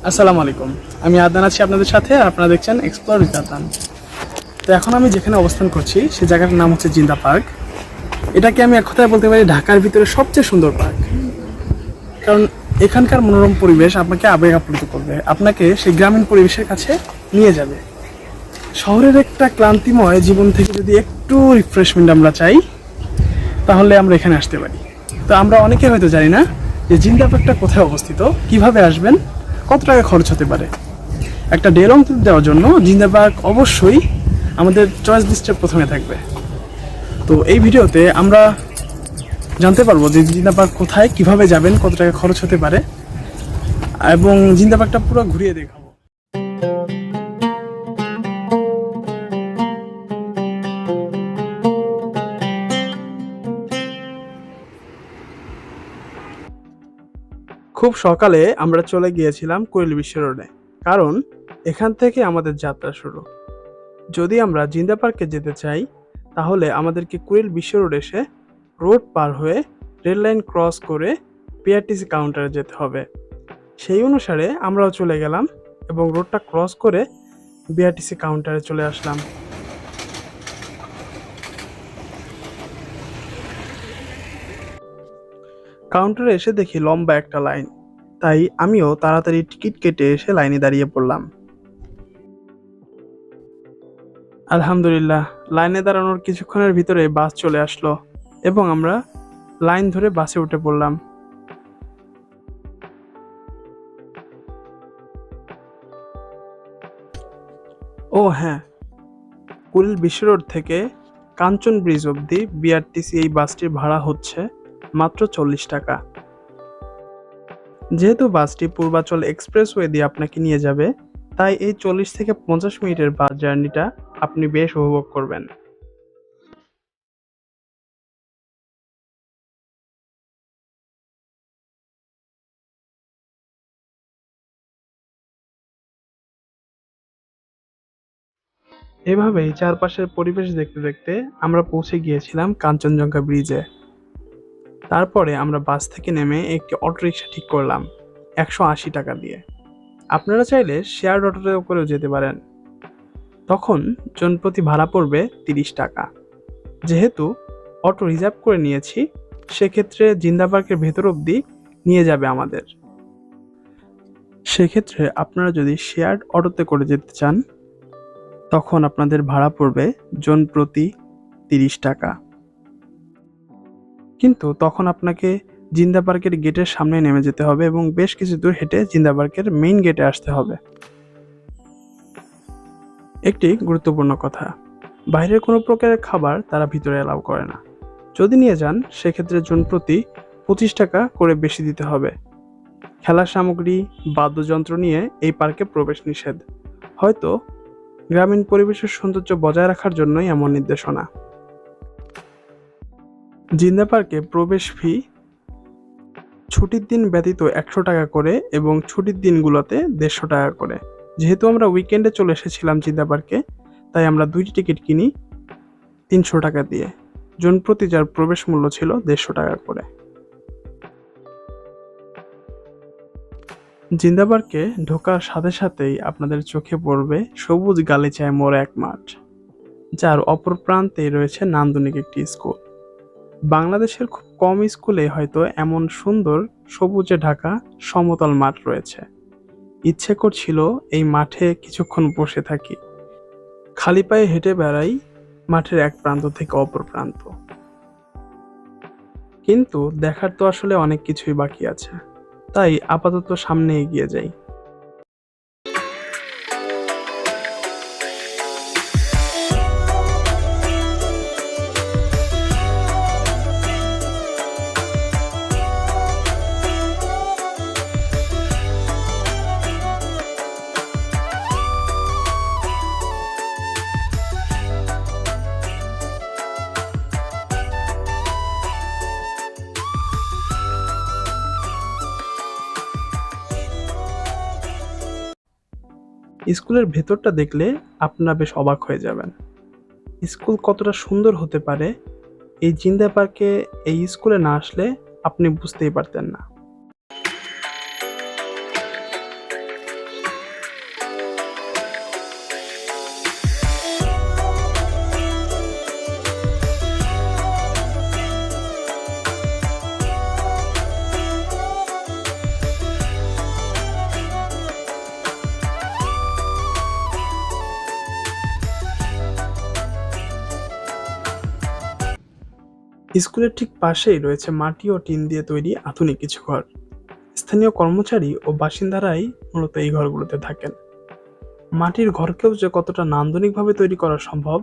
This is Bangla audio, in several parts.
আসসালামু আলাইকুম। আমি আদনান আছি আপনাদের সাথে, আর আপনারা দেখছেন এক্সপ্লোর উইথ আদনান। তো এখন আমি যেখানে অবস্থান করছি সেই জায়গাটার নাম হচ্ছে জিন্দা পার্ক। এটাকে আমি এক কথায় বলতে পারি ঢাকার ভিতরে সবচেয়ে সুন্দর পার্ক। কারণ এখানকার মনোরম পরিবেশ আপনাকে আবেগ আপ্লুত করবে, আপনাকে সেই গ্রামীণ পরিবেশের কাছে নিয়ে যাবে। শহরের একটা ক্লান্তিময় জীবন থেকে যদি একটু রিফ্রেশমেন্ট আমরা চাই, তাহলে আমরা এখানে আসতে পারি। তো আমরা অনেকে হয়তো জানি না যে জিন্দা পার্কটা কোথায় অবস্থিত, কিভাবে আসবেন, কত টাকা খরচ হতে পারে। একটা ডে লং ট্রিপ দেওয়ার জন্য জিন্দা পার্ক অবশ্যই আমাদের চয়েস লিস্টের প্রথমে থাকবে। তো এই ভিডিওতে আমরা জানতে পারবো যে জিন্দা পার্ক কোথায়, কিভাবে যাবেন, কত টাকা খরচ হতে পারে, এবং জিন্দা পার্কটা পুরো ঘুরিয়ে দেখাবো। খুব সকালে আমরা চলে গিয়েছিলাম কুড়িল বিশ্ব রোডে, কারণ এখান থেকে আমাদের যাত্রা শুরু। যদি আমরা জিন্দা পার্কে যেতে চাই, তাহলে আমাদেরকে কুড়িল বিশ্ব রোড এসে রোড পার হয়ে রেল লাইন ক্রস করে পিআরটিসি কাউন্টারে যেতে হবে। সেই অনুসারে আমরাও চলে গেলাম এবং রোডটা ক্রস করে বিআরটিসি কাউন্টারে চলে আসলাম। কাউন্টারে এসে দেখি লম্বা একটা লাইন, তাই আমিও তাড়াতাড়ি টিকিট কেটে এসে লাইনে দাঁড়িয়ে পড়লাম। আলহামদুলিল্লাহ, লাইনে দাঁড়ানোর কিছুক্ষণের ভিতরে বাস চলে আসলো এবং আমরা লাইন ধরে বাসে উঠে পড়লাম। ও হ্যাঁ, কুড়িল বিশ্ব রোড থেকে কাঞ্চন ব্রিজ অবধি বিআরটিসি এই বাসটির ভাড়া হচ্ছে মাত্র 40 টাকা। যেহেতু বাসটি পূর্বাচল এক্সপ্রেসওয়ে দিয়ে আপনাকে নিয়ে যাবে, তাই এই 40 থেকে 50 মিনিটের বাস জার্নিটা আপনি বেশ উপভোগ করবেন। এভাবেই চারপাশের পরিবেশ দেখতে দেখতে আমরা পৌঁছে গিয়েছিলাম কাঞ্চনজঙ্ঘা ব্রিজে। তারপরে আমরা বাস থেকে নেমে একটি অটোরিকশা ঠিক করলাম 180 টাকা দিয়ে। আপনারা চাইলে শেয়ার অটোতেও করেও যেতে পারেন। তখন জনপ্রতি ভাড়া পড়বে 30 টাকা। যেহেতু অটো রিজার্ভ করে নিয়েছি, সেক্ষেত্রে জিন্দা পার্কের ভেতর অবধি নিয়ে যাবে আমাদের। সেক্ষেত্রে আপনারা যদি শেয়ার্ড অটোতে করে যেতে চান, তখন আপনাদের ভাড়া পড়বে জন প্রতি 30 টাকা। কিন্তু তখন আপনাকে জিন্দা পার্কের গেটের সামনে নেমে যেতে হবে এবং বেশ কিছু দূর হেঁটে জিন্দা পার্কের মেইন গেটে আসতে হবে। একটি গুরুত্বপূর্ণ কথা, বাইরের কোনো প্রকারের খাবার তারা ভিতরে অ্যালাউ করে না। যদি নিয়ে যান, সেক্ষেত্রে জন প্রতি 25 টাকা করে বেশি দিতে হবে। খেলার সামগ্রী, বাদ্যযন্ত্র নিয়ে এই পার্কে প্রবেশ নিষেধ। হয়তো গ্রামীণ পরিবেশের সৌন্দর্য বজায় রাখার জন্যই এমন নির্দেশনা। জিন্দা পার্কে প্রবেশ ফি ছুটির দিন ব্যতীত 100 টাকা করে এবং ছুটির দিনগুলোতে 150 টাকা করে। যেহেতু আমরা উইকেন্ডে চলে এসেছিলাম জিন্দা পার্কে, তাই আমরা দুইটি টিকিট কিনি 300 টাকা দিয়ে। জন প্রতি যার প্রবেশ মূল্য ছিল 150 টাকা করে। জিন্দা পার্কে ঢোকার সাথে সাথেই আপনাদের চোখে পড়বে সবুজ গালিচায় মোড়া এক মাঠ, যার অপর প্রান্তেই রয়েছে নান্দনিক একটি স্কুল। বাংলাদেশের খুব কম স্কুলে হয়তো এমন সুন্দর সবুজে ঢাকা সমতল মাঠ রয়েছে। ইচ্ছে করছিল এই মাঠে কিছুক্ষণ বসে থাকি, খালি পায়ে হেঁটে বেড়াই মাঠের এক প্রান্ত থেকে অপর প্রান্ত। কিন্তু দেখার তো আসলে অনেক কিছুই বাকি আছে, তাই আপাতত সামনে এগিয়ে যাই। স্কুলের ভেতরটা দেখলে আপনারা বেশ অবাক হয়ে যাবেন। স্কুল কতটা সুন্দর হতে পারে, এই জিন্দা পার্কে এই স্কুলে না আসলে আপনি বুঝতেই পারতেন না। স্কুলের ঠিক পাশেই রয়েছে মাটি ও টিন দিয়ে তৈরি আধুনিক কিছু ঘর। স্থানীয় কর্মচারী ও বাসিন্দারাই মূলত এই ঘরগুলোতে থাকেন। মাটির ঘরকেও যে কতটা নান্দনিকভাবে তৈরি করা সম্ভব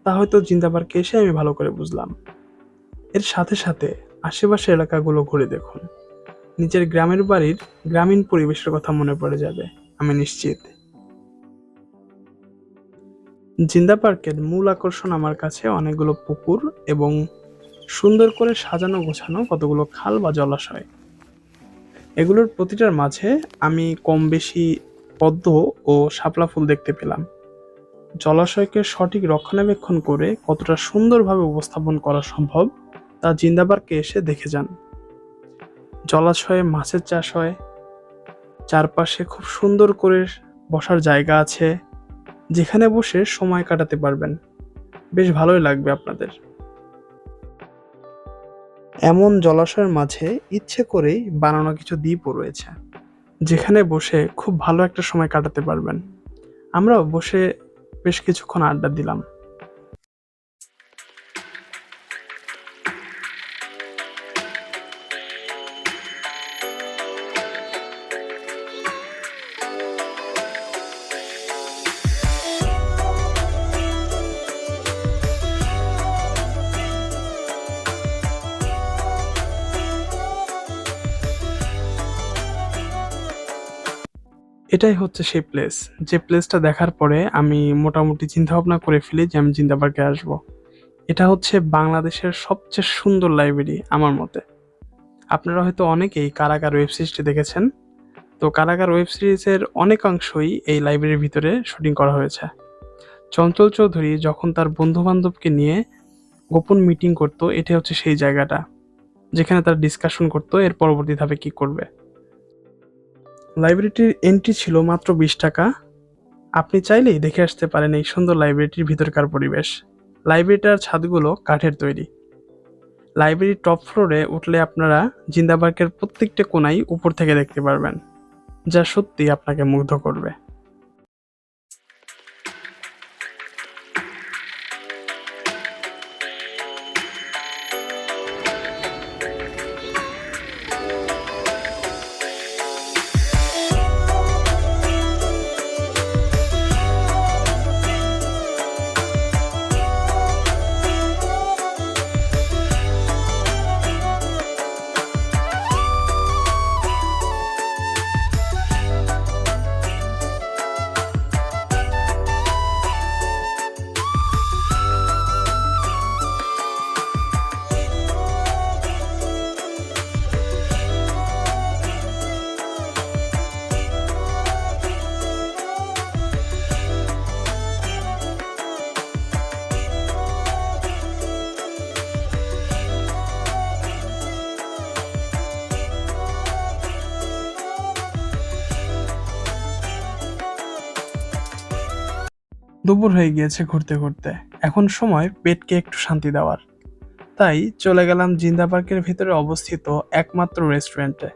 তা হয়তো জিন্দা পার্কে এসে আমি ভালো করে বুঝলাম। এর সাথে সাথে আশেপাশের এলাকাগুলো ঘুরে দেখুন, নিজের গ্রামের বাড়ির গ্রামীণ পরিবেশের কথা মনে পড়ে যাবে, আমি নিশ্চিত। জিন্দা পার্কের মূল আকর্ষণ আমার কাছে অনেকগুলো পুকুর এবং সুন্দর করে সাজানো গোছানো কতগুলো খাল বা জলাশয়। এগুলোর প্রতিটার মাঝে আমি কম বেশি পদ্ম ও শাপলা ফুল দেখতে পেলাম। জলাশয়কে সঠিক রক্ষণাবেক্ষণ করে কতটা সুন্দরভাবে উপস্থাপন করা সম্ভব তা জিন্দা পার্কে এসে দেখে যান। জলাশয়ে মাছের চাষ হয়, চারপাশে খুব সুন্দর করে বসার জায়গা আছে, যেখানে বসে সময় কাটাতে পারবেন। বেশ ভালোই লাগবে আপনাদের। এমন জলাশয়ের মাঝে ইচ্ছে করেই বানানো কিছু দ্বীপও রয়েছে, যেখানে বসে খুব ভালো একটা সময় কাটাতে পারবেন। আমরাও বসে বেশ কিছুক্ষণ আড্ডা দিলাম। এটাই হচ্ছে সেই প্লেস, যে প্লেসটা দেখার পরে আমি মোটামুটি চিন্তা ভাবনা করে ফেলি যে আমি জিন্দা পার্কে আসবো। এটা হচ্ছে বাংলাদেশের সবচেয়ে সুন্দর লাইব্রেরি আমার মতে। আপনারা হয়তো অনেকেই কারাগার ওয়েব সিরিজটি দেখেছেন। তো কারাগার ওয়েব সিরিজের অনেকাংশই এই লাইব্রেরির ভিতরে শুটিং করা হয়েছে। চঞ্চল চৌধুরী যখন তার বন্ধু বান্ধবকে নিয়ে গোপন মিটিং করতো, এটা হচ্ছে সেই জায়গাটা যেখানে তারা ডিসকাশন করতো এর পরবর্তী ধাপে কি করবে। লাইব্রেরিটির এন্ট্রি ছিল মাত্র 20 টাকা। আপনি চাইলেই দেখে আসতে পারেন এই সুন্দর লাইব্রেরিটির ভিতরকার পরিবেশ। লাইব্রেরিটার ছাদগুলো কাঠের তৈরি। লাইব্রেরির টপ ফ্লোরে উঠলে আপনারা জিন্দা পার্কের প্রত্যেকটা কোণাই উপর থেকে দেখতে পারবেন, যা সত্যি আপনাকে মুগ্ধ করবে। দুপুর হয়ে গিয়েছে ঘুরতে ঘুরতে, এখন সময় পেটকে একটু শান্তি দেওয়ার। তাই চলে গেলাম জিন্দা পার্কের ভিতরে অবস্থিত একমাত্র রেস্টুরেন্টে।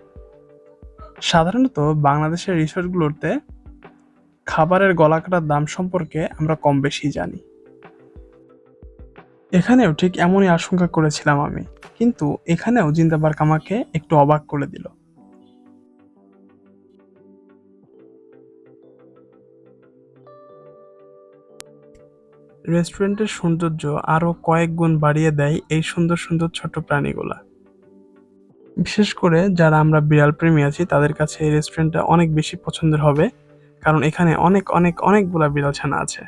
সাধারণত বাংলাদেশের রিসোর্টগুলোতে খাবারের গলাকাটার দাম সম্পর্কে আমরা কম বেশি জানি। এখানেও ঠিক এমনই আশঙ্কা করেছিলাম আমি, কিন্তু এখানেও জিন্দা পার্ক আমাকে একটু অবাক করে দিল। রেস্টুরেন্টের সৌন্দর্য আরো কয়েক গুণ বাড়িয়ে দেয় এই সুন্দর সুন্দর ছোট প্রাণীগুলা। বিশেষ করে যারা আমরা বিড়াল প্রেমী আছি তাদের কাছে এই রেস্টুরেন্টটা অনেক বেশি পছন্দের হবে, কারণ এখানে অনেক অনেক অনেকগুলা বিড়াল ছানা আছে।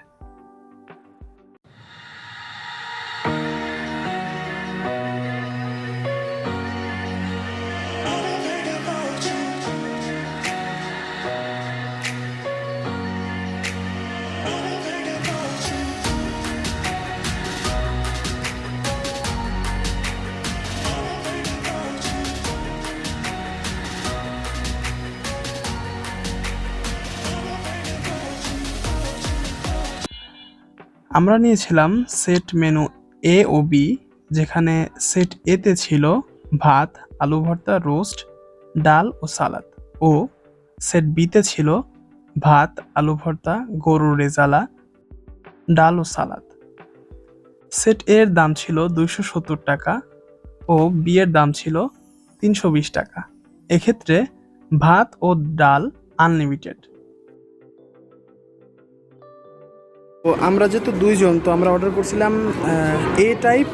আমরা নিয়েছিলাম সেট মেনু এ ও বি, যেখানে সেট এতে ছিল ভাত, আলু ভর্তা, রোস্ট, ডাল ও সালাদ, ও সেট বিতে ছিল ভাত, আলু ভর্তা, গরুর রেজালা, ডাল ও সালাদ। সেট এ এর দাম ছিল 270 টাকা ও বি এর দাম ছিল 320 টাকা। এক্ষেত্রে ভাত ও ডাল আনলিমিটেড। তো আমরা যেহেতু দুইজন, তো আমরা অর্ডার করছিলাম এ টাইপ,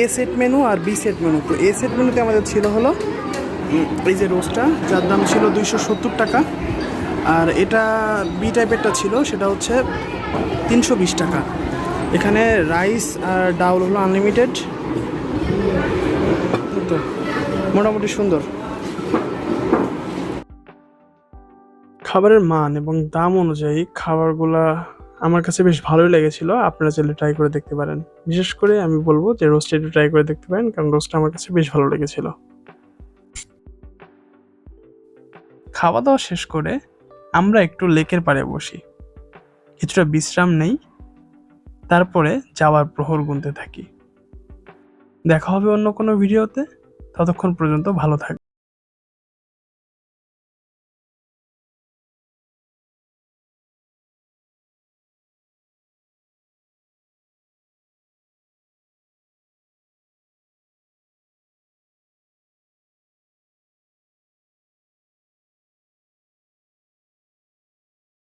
এ সেট মেনু আর বি সেট মেনু। তো এ সেট মেনুতে আমাদের ছিল হলো এই যে রোস্টটা, যার দাম ছিল 270 টাকা, আর এটা বি টাইপেরটা ছিল, সেটা হচ্ছে 320 টাকা। এখানে রাইস আর ডাউল হলো আনলিমিটেড। তো মোটামুটি সুন্দর। খাবারের মান এবং দাম অনুযায়ী খাবারগুলা আমার কাছে বেশ ভালোই লেগেছিল। আপনারা চাইলে ট্রাই করে দেখতে পারেন। বিশেষ করে আমি বলবো যে রোস্টটা একটু ট্রাই করে দেখতে পারেন, কারণ রোস্টটা আমার কাছে বেশ ভালো লেগেছিল। খাওয়া দাওয়া শেষ করে আমরা একটু লেকের পাড়ে বসি, কিছুটা বিশ্রাম নেই, তারপরে যাওয়ার প্রহর গুনতে থাকি। দেখা হবে অন্য কোনো ভিডিওতে। ততক্ষণ পর্যন্ত ভালো থাকবেন।